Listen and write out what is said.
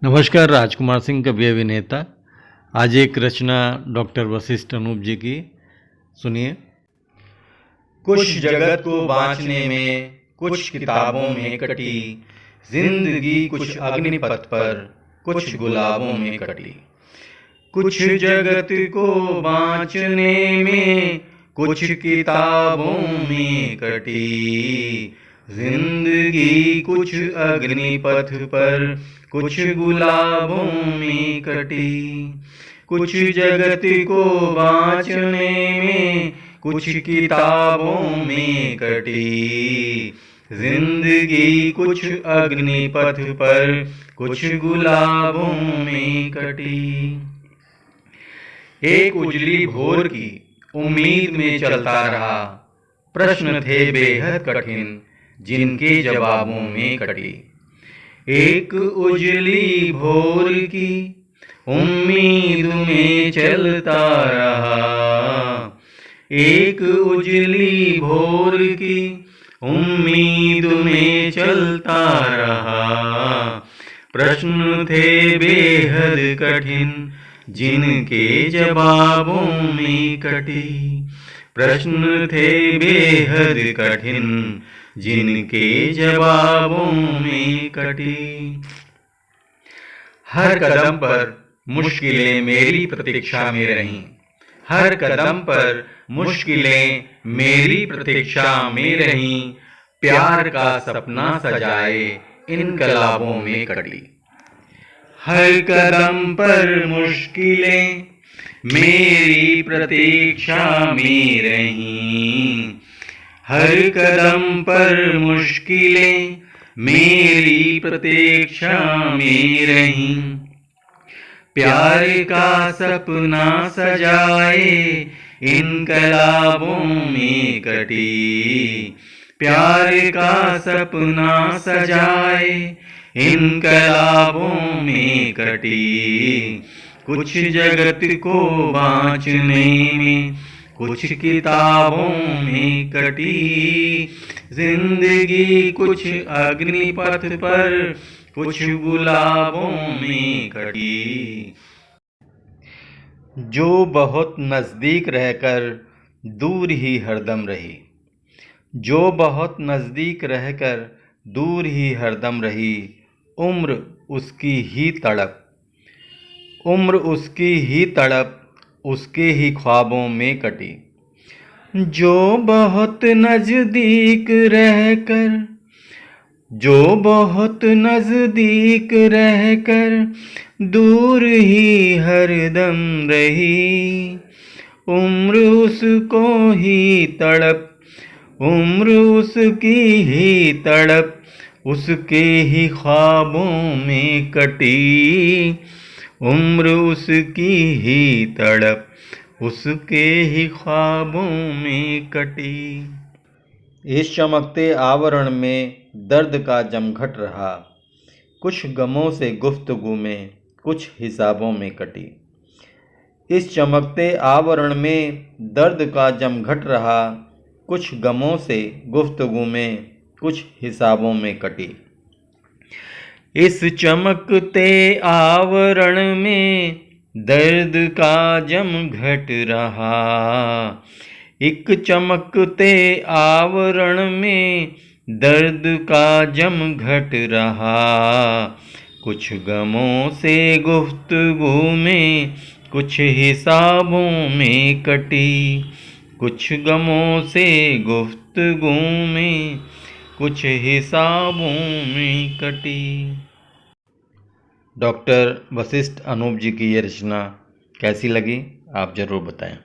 नमस्कार, राजकुमार सिंह कवि अभिनेता। आज एक रचना डॉक्टर वशिष्ठ अनूप जी की सुनिए। कुछ जगत को बाँचने में कुछ किताबों में कटी जिंदगी, कुछ अग्निपथ पर कुछ गुलाबों में कटी। कुछ जगत को बाँचने में कुछ किताबों में कटी जिंदगी, कुछ अग्निपथ पर कुछ गुलाबों में कटी। कुछ जगत को बाँचने में कुछ किताबों में कटी जिंदगी, कुछ अग्निपथ पर कुछ गुलाबों में कटी। एक उजली भोर की उम्मीद में चलता रहा, प्रश्न थे बेहद कठिन जिनके जवाबों में कटी। एक उजली भोर की उम्मीद में चलता रहा, एक उजली भोर की उम्मीद में चलता रहा। प्रश्न थे बेहद कठिन जिनके जवाबों में कटी। प्रश्न थे बेहद कठिन जिनके जवाबों में कटी। हर कदम पर मुश्किलें मेरी प्रतीक्षा में रहीं, हर कदम पर मुश्किलें मेरी प्रतीक्षा में रहीं। प्यार का सपना सजाए इनकलाबों में कटी। हर कदम पर मुश्किलें मेरी प्रतीक्षा में रहीं, हर कदम पर मुश्किलें मेरी प्रतीक्षा में रहीं। प्यार का सपना सजाए इनकलाबों में कटी। प्यार का सपना सजाए इनकलाबों में कटी। कुछ जगत को बाँचने में कुछ किताबों में कटी जिंदगी, कुछ अग्निपथ पर कुछ गुलाबों में कटी। जो बहुत नज़दीक रहकर दूर ही हरदम रही, जो बहुत नज़दीक रहकर दूर ही हरदम रही। उम्र उसकी ही तड़प, उम्र उसकी ही तड़प उसके ही ख्वाबों में कटी। जो बहुत नज़दीक रहकर, जो बहुत नज़दीक रहकर दूर ही हरदम रही। उम्र उसको ही तड़प, उम्र उसकी ही तड़प उसके ही ख्वाबों में कटी। उम्र उसकी ही तड़प उसके ही ख्वाबों में कटी। इस चमकते आवरण में दर्द का जमघट रहा, कुछ गमों से गुफ्तगू में कुछ हिसाबों में कटी। इस चमकते आवरण में दर्द का जमघट रहा, कुछ गमों से गुफ्तगू में कुछ हिसाबों में कटी। इस चमकते आवरण में दर्द का जमघट रहा, एक चमकते आवरण में दर्द का जमघट रहा। कुछ गमों से गुफ्तगू में कुछ हिसाबों में कटी। कुछ गमों से गुफ्तगू में कुछ हिसाबों में कटी। डॉक्टर वशिष्ठ अनूप जी की ये रचना कैसी लगी आप ज़रूर बताएं।